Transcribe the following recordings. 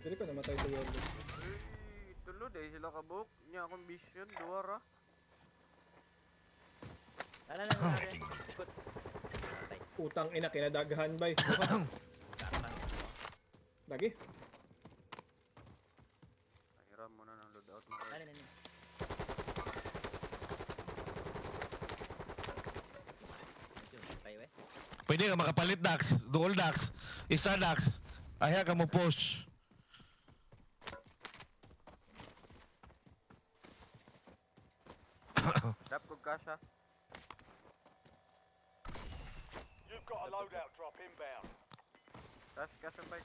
Dili ko namatay sa yellow. Ay, tulod eh sila kabuk. Nya akong vision, duwara. Ano, ikot. Patay. Utang ina, kinadagahan bay. Karakan. Lagi. Pahiram mo na ng loadout mo. Ano. Patay we. Pwede ka makapalit Dax. Dual Dax. Isa Dax. Ayaw ka mo push. Dap ko kasha. You've got a loadout drop inbound. Kasabay.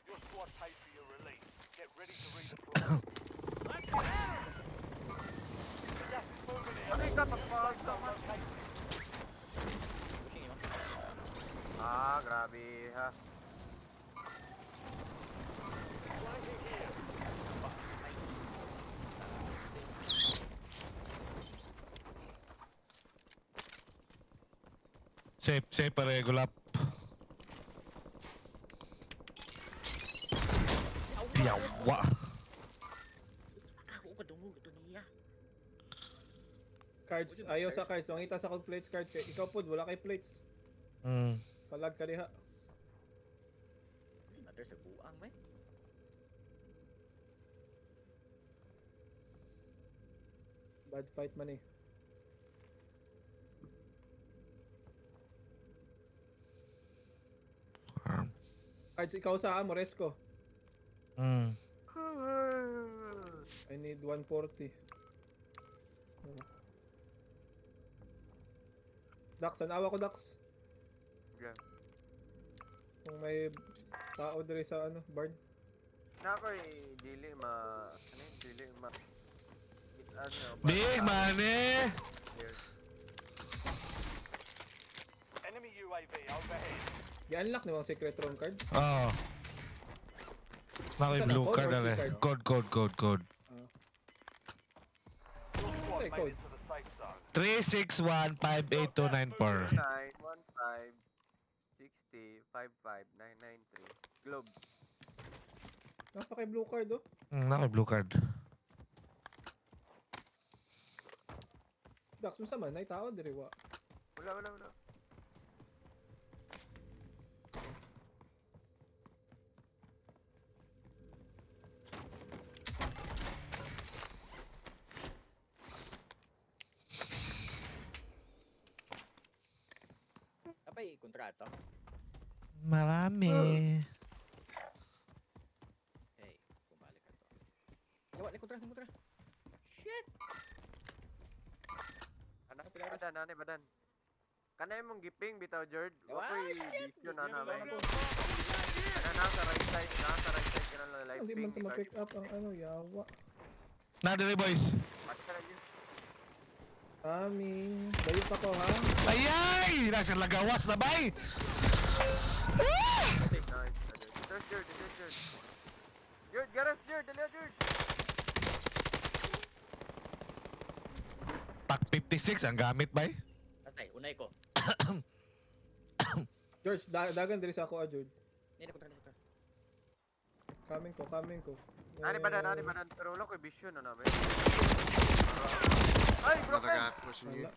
Your squad paid for your release. Get ready to redeploy. Gas is moving in. Ano ka pagpalsa man? Pushing yun. Ah, grabe ha. Flanking here. Safe pa regulap. Yawa. Ako kadungog ito niya. Cards, ayaw sa cards. Wangita sa kong plates cards. Ikaw po, wala kay plates. Palag ka diha. Hindi matter sa buang may. Bad fight man eh. Cards, ikaw sa Moresco. I need 140. Dax, anawa ko Dax. Yeah. Kung may tao diri sa ano, barn. Na ako'y dili ma... Ano yun? Dili ma... Ano, Big money. Here. Enemy UAV overhead. I-unlock ni mga secret room card. Oh. Naki blue card ale. Code. Your squad Okay, made code. it to the safe zone. 3615829 91560 55993. Globe. Nasa kay blue card oh. Naki blue card. Dax, mo sa man, ay tao diri wa. Wala. Apay kontrato. Marami. Hey, bumalik ka to. Gawa ni kontra. Shit. Badan. Kanay mong giping bitaw Jord. Wow, Wakoy shit! vision na Hindi may. na to. Nasa right side ka na live Hindi ping. man to ma-pick up ang ano, yawa. Nadali boys. Pati ka na yun. Coming. Bayot ako ha. Ayay! Nasa lagawas na bay. Nice. There's Jord. Jord, garas Jord. Dali Jord. Tak 56 ang gamit bay. Astay, unay ko. George, dagan diri sa ako, Jude. Hindi na kontra. Coming ko. Nani badan. Pero wala ko vision na namin. Ay, Another broken! guy pushing you.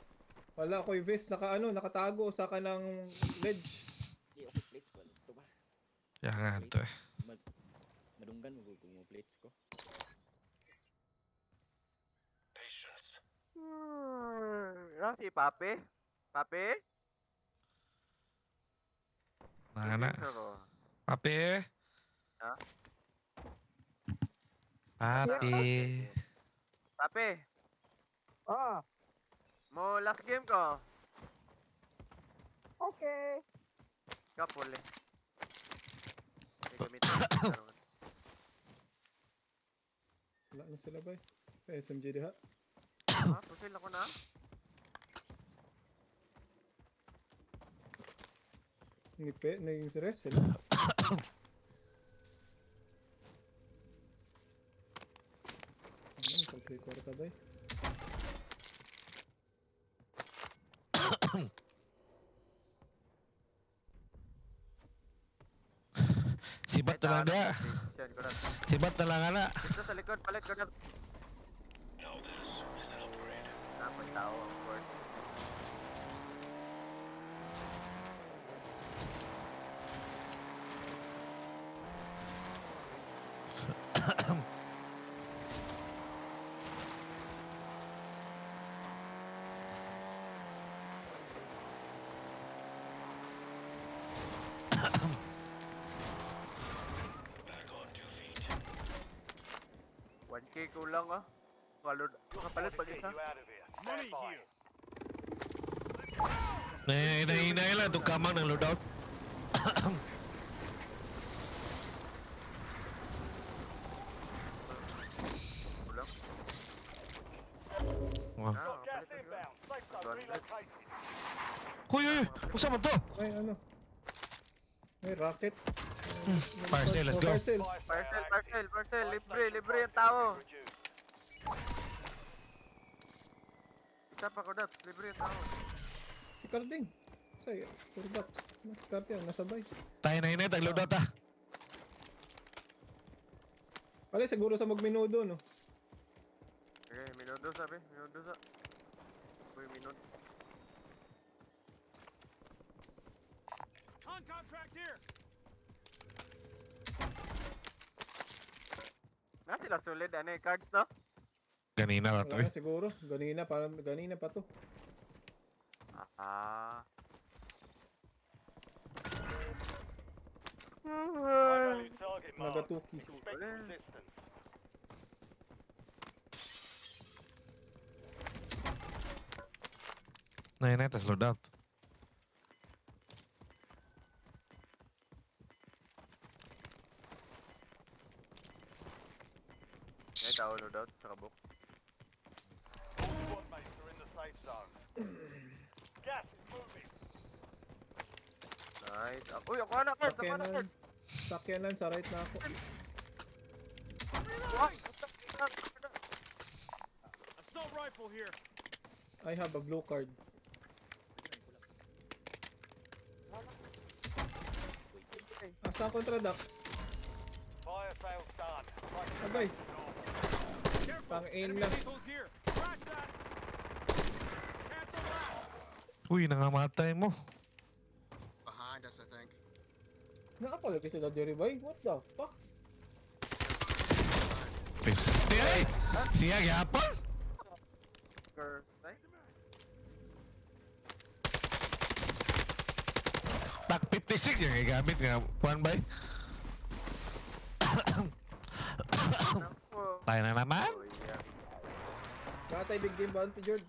Wala ko yung vest, nakatago sa kanang ledge. Hindi ako plates ko. Ito ba? Yan nga ito eh. Madunggan mo kung yung plates ko. Patience. Si Pape? Nana. Ako. Papi. Ha? Papi. Pape, mo last game ko. Okay. Kapul eh. May gamitin. Wala na sila ba? SMG diha. Pusil ako na. Ngipe, naging stress sila. Pag-record ka ba? Sibat na lang dia. Station ko na. Sibat na lang ana. Dito sa likod, palit ko na. Dapat tao ang port. K kulang ah. Kalod, kapalit pag isa. You out of here. Stand by. Hinay lang itong kamang ng loadout. Kulang. Wow. Ah, Got gas kapalit na sila. inbound. Safe zone Advantage. relocated. Uy, usa man to? Ay, ano? May rocket. Parcel, let's go. Parcel. Parcel. Libre ang tao. Isa pa ko dat, libre ang tao. Si Carding. Say, Turdax. Mas Carding, nasabay. Tayo na hinay, tag loadout ah. Pala, siguro sa magminudo, no? Okay, minuto sabi. Minuto sa. Uy, minuto. On contract here. Na sila solid ano yung cards no? Ganina ba to Wala eh. na siguro. Ganina pa to. Ah. High value target marked. Nagatuki. Expect resistance. Na hinay, tas loadout. May tao loadout sa kabuk. All squad mates are in the safe zone. Gas is moving. Nice. Uy, ako na cards, ako na Sakyanan. cards. Sakyanan, sa right na ako. Assault rifle here. I have a blue card. Asa ang kontradak? Fire sales done. Abay. Careful. Pang-aim Enemy lang. vehicles here. Crash that. Cancel that. Uy, nangamatay mo. Behind us, I think. Nakapalagi sila diri bay? What the fuck? Piste ay! Siya gyapon? Nice. Tak 56 yung igamit nga. Kuan bay? Naku. Tayo na naman. Oh, yeah. Batay big game bounty, George.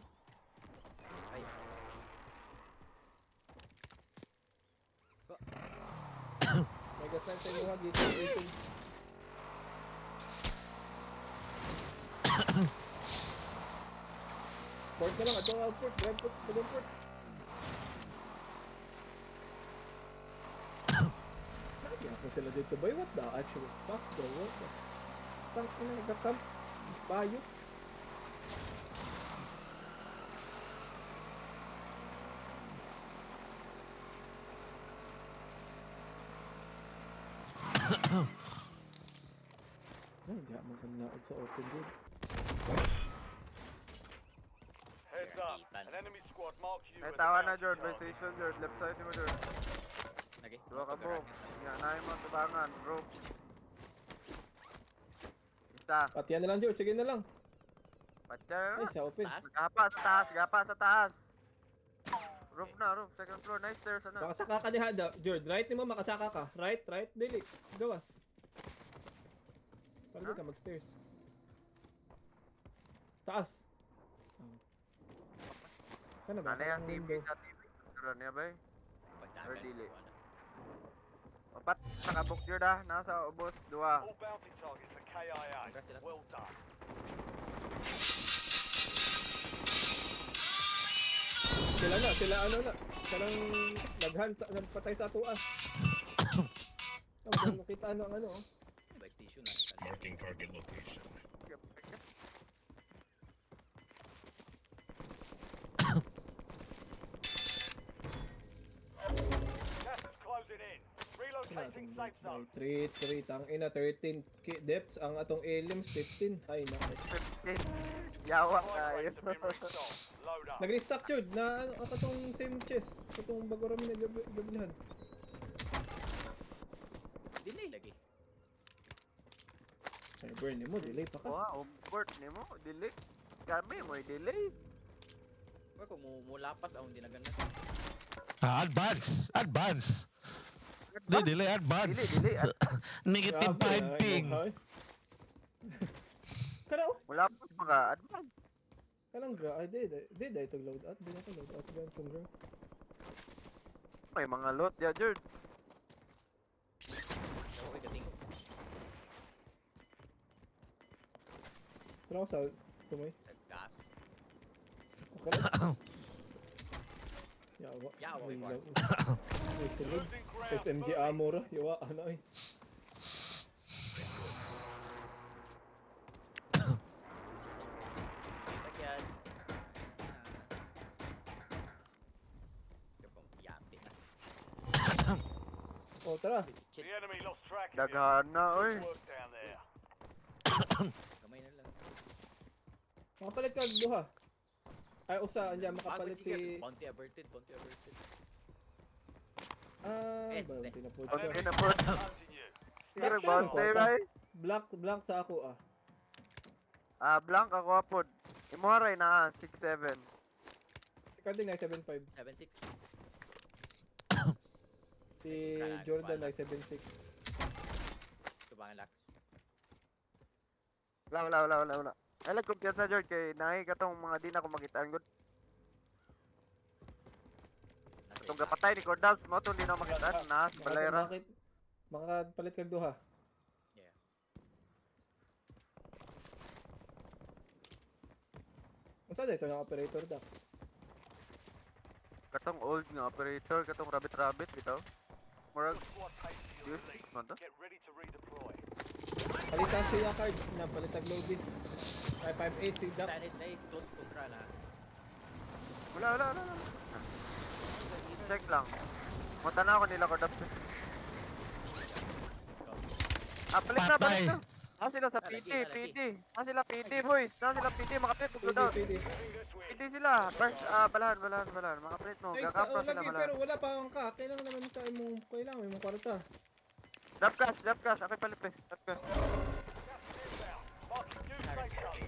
Ay. Mega snipe sa inyo ha, dito. Dito. Port ka lang, ato nga port. Grab port, bagang port. Kaya ako sila dito bay, what the actual fuck the what the tang ina nagka-camp. Bayo. Ay, hindi ako magkanaod sa open dude. Heads up. An enemy squad marked you May as a tawa na bounty Jord, may target. station Jord, left side mo Jord. Lagi. Dua ka bro. Yan, nahin mo tubangan, bro. Isa. Patiyan na lang George, sige na lang. Patya Ay, na. sa open. Taas. Gapa sa taas. Roof na, roof. Second floor, nice stairs, ano. Makasaka ka diha, George. Right ni mo, makasaka ka. Right, dili. Gawas. Para di ka mag-stairs. Taas. Oh. Kana ba? Ano yan, Parang TV window. na TV. Turon niya ba eh? Pagdagan. Or dili. Opat, nakabuk Jord ah. Nasa ubos, dua. All bounty targets are KIA. Congrats sila. Well done. Sila ano na. Silang nagpatay sa tuas. Tapos nakita ano ang ano. Oh. By station na. Marking target location. Gas is closing in. Relocating na Rotating atong safe depths by zone. 3 tang ina 13 depths ang atong aliens 15. Ay nako. 15. Yawa Supply kayo. crates have been restocked. Load up. Nag-restock yun na ano ako tong same chest. Katong bago rami nagabilhan. Delay lagi. Cyber ni mo delay pa ka. Wow, umport ni mo. Delay. Kami mo delay. Kaya kung mulapas ang hindi na ganun. Advance! Advance! Delay, advance! Delay. Negative 5 ping! Kana oh. Wala pa mga advance. Kanang ga ay di itong load out. Di na ko load out gan from ground. May mga lot ya, Jord. Pero okay gating. Pero ako sa tumay. Sa gas. Okay lang. Yawa. Yawa, Ay, Ibar. Ay, sulod. Losing ground. SMG Moving. ammo ra. Yawa, ano ay. Kita yan. Kaya pang yate na. Oh, tara. The Shit, enemy lost track of you. Daghan na, oy. Good work down there. kamay na lang. Makapalit ka duha. Ay, usa andyan makapalit Sige, si bounty averted, bounty averted. ah, Este. ba pinapod Ang ka. pinapot. Hunting you. Sige, Last bounty, time, bay. Blank sa ako ah. Blank ako apod. Imuharay na, 6-7. Ikaw din ay 7.5. 7-6. Si Ay, Jordan wala. ay 7.6. Ito ba ang lax? Wala. Ay, lang kumpiyansa, Jord, kay nahi katong mga di na ako makitaan good. Itong kapatay ni Cordax, mo itong di na ako makitaan. Na, balayra. Bakit makapalit ka duha. Yeah. Unsa dito ng operator Dax? Katong old nga operator, katong rabbit bitaw. Murag, Your squad takes to your Yes, release. manda. Get ready to redeploy. Palitan siya card na palitag loaded. Ay 5.8 si Dax. Tanit ay close kontra na. wala. Check lang. Mata na ako nila Cordax. Palit na. Patay. Sila sa Lagi. PD. Sila PD, boys. Sila PD, makapit mo Pwede, daw. pwede. Moving this way. PD sila. First, balahan. Makapit mo. Ay, Gakapro sila lagi, balahan. pero wala pa akong ka. Kailangan naman sa imong kwarta. Drop cash. Okay, palit eh. Drop cash. Gas is inbound. Marking new safe zone.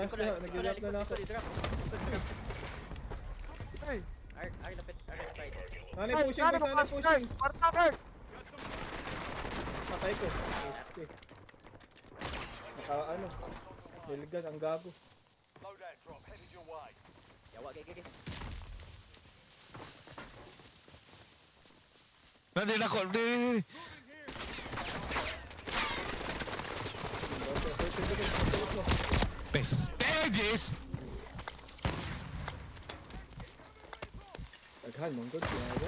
Kaya nag-grab na ako. Hey. Ay, lapit. Ay, side. Nani pushing. Kwarta, first. Patay ko. Okay. Ano? Niligan ang gago. Loadout drop headed your way. Yawa, gay. Nandito ako. Di. Stages! Daghan mong good gago.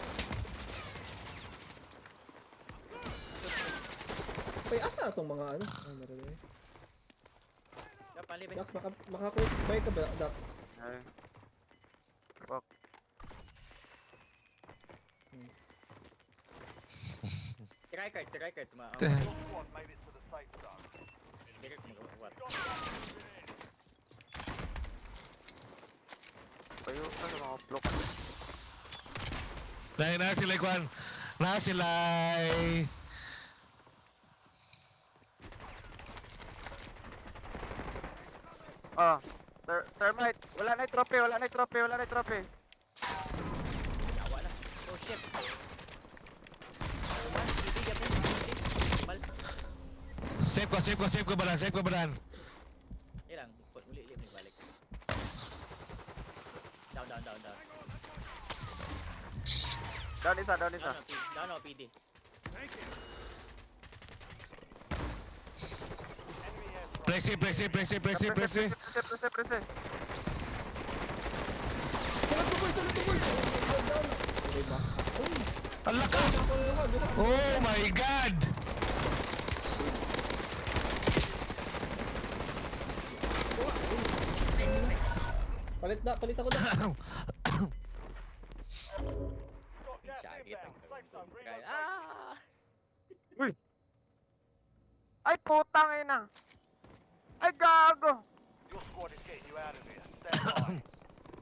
Ay, asa itong mga ano? Ay, naroon. Ya, pali ba? Dax, makakwit. Bay ka ba, Dax? Ay. Fuck. Nice. Strikers. Teh. Your squad made it to the safe zone. Direct mag-what? Got gas moving in. Payo ka sa mga block. Dahil na sila kwan. Na sila. Thermite. Wala na yung trophy. Yawa na. Oh shit. Save ko badan. Ilang, uli may balik. Down. Down isa. Down o, PD. Enemy airstrike. Presi. Prese. Okay ba? Ang laka! Oh my God! Palit ako na. Got gas Sakit ang inbound. Safe zone kaya. relocated. Ay, putang ina. Ay, gago. Your squad is getting you out of here.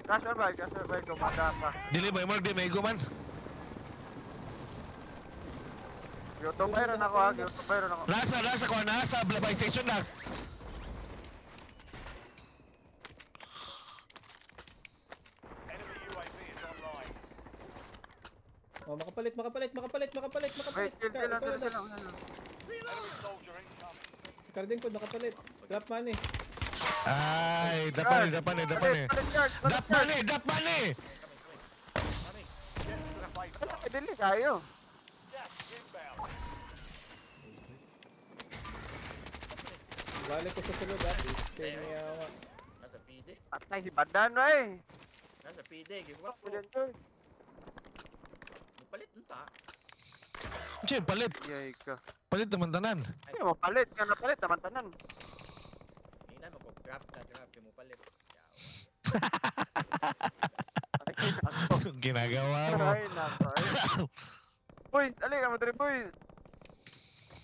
Stand by. Cash or buy, gumanda ka. Dili ba mag di may guman? YouTube mayroon ako ha, YouTube mayroon ako. Nasa ko nasa Blabay Station Dax. Enemy UAV is online. Oh, makapalit. Wait, chill lang, chill lang. Enemy soldier incoming. Carding ko, nakapalit. Drop money. Ay, dapan eh. Drop money. Get to the safe zone. Ay, dili kayo. Gas is inbound. Balik ko sa sulod ha. Tiniyawa. Nasa PD. Patay si Badan, wey. Nasa PD. Giwak ko. Mupalit unta. Che, palit. Yay ka. Palit naman tanan. Ay, mo palit, nga napalit, naman tanan. Ina mo ko grab kay mupalit. Ay, nako. Ginagawa mo. Ay, nako. Boys, ali ka mo diri, boys.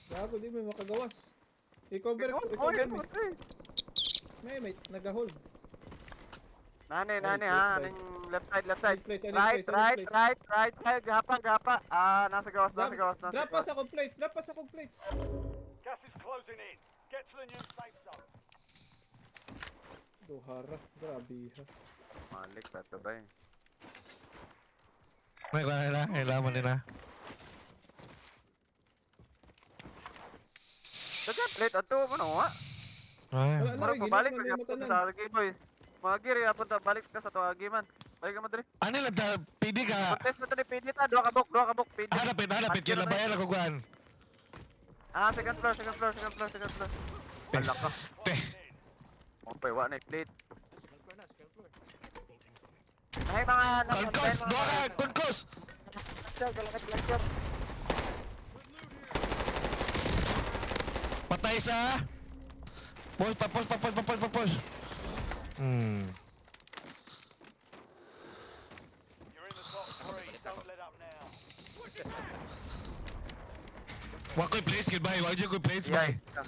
Gago, di may makagawas. I-cover Oy, mo. May nag-hold. Nani Right, ha, right. aning left side. Plate, Right side, gapa. Ah, nasa gawas. Drop pa sa plates. Gas is closing in. Get to the new safe zone. Duhara, grabe ha. Malik pa to ba? May kaya kailangan nila. Dagan plate ato mo no ha. Ay. Wala na, Murag ginit pabalik man ka yung gyapon matanan. sa lagi, boys. Mga giri apon ta balik ka sa tuwagi man. Balik ka mo diri. Ano lang ta PD ka? Contest mo to ni PD ta, duha ka bok PD. Hanapit kinabayan ako kuan. Ah, second floor. Wala ka. Este. Okay, wa na plate. Second floor. Ay mga Konkos, doa ka, konkos. lecture. Patay sa. Pos. You're in the top three. Don't let up now. Wa ko'y place goodbye. Wa ko'y place Yay. bye.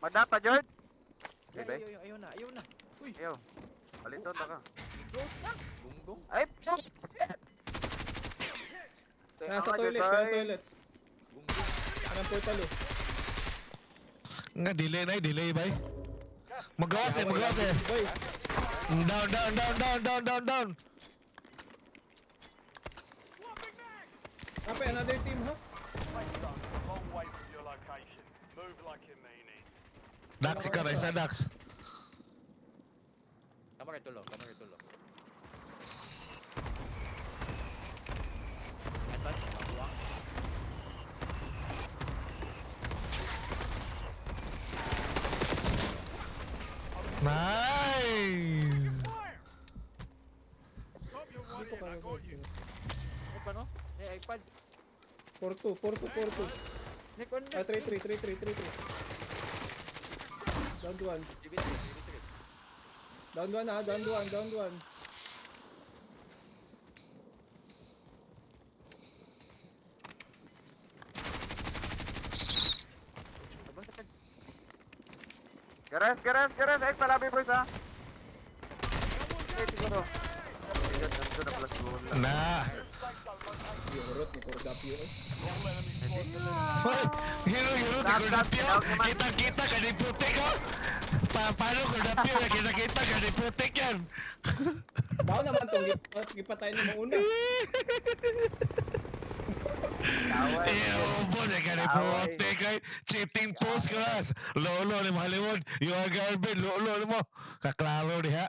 Madapa, George. Ayaw na. Uy, Yo. Paliton na ka. close na. Gunggong. Ay, shit. Nasa toilet. Gunggong. Anong portal eh? Nga delay bay. Magawas eh. Boy, Down. apa another team ha? Safe zone is a long way from your location. Move like you mean it. Dax ka na isa Dax. Tama kay tulo. Advance, mabuang. Nice. Stop your Dito ka na boy. Ano pa no? iPad. 4-2. Nick on Ah, 3-3. Down one. Down one. Abang sa pad. Gares. Ay, palabi, boys, ha. Okay, siguro. Nandun na plus goal. Na. Safe zone located. Yorot ni Cordapio eh. All enemy squads Hero, Kordapio. Kita ka ni putik ko. Paano Kordapio na kita ka ni putik yan. Bao naman tong gipatay ni mo una. Away. Ubo na ka ni putik kay cheating post ka ras. Lolo ni Hollywood. You are garbage. Lolo mo. Kaklaro diha.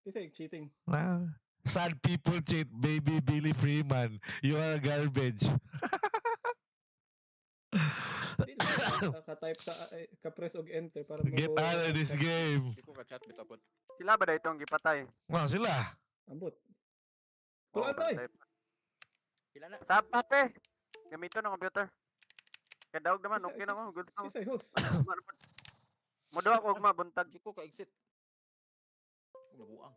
Kasi cheating. Na. Sad people cheat, baby Billy Freeman. You are garbage. Hindi lang ka-type sa ka-press og enter para Get out of this game. Di ko ka-chat bitapon. Sila ba itong gipatay? Wow, sila. Ambot. Wala to eh. Pila na. Tab pate. Gamito ng computer. Kadaog naman, okay na ko. Good na ko. Kisay host. Modo ako ugma buntag. Di ko ka-exit. Nabuang.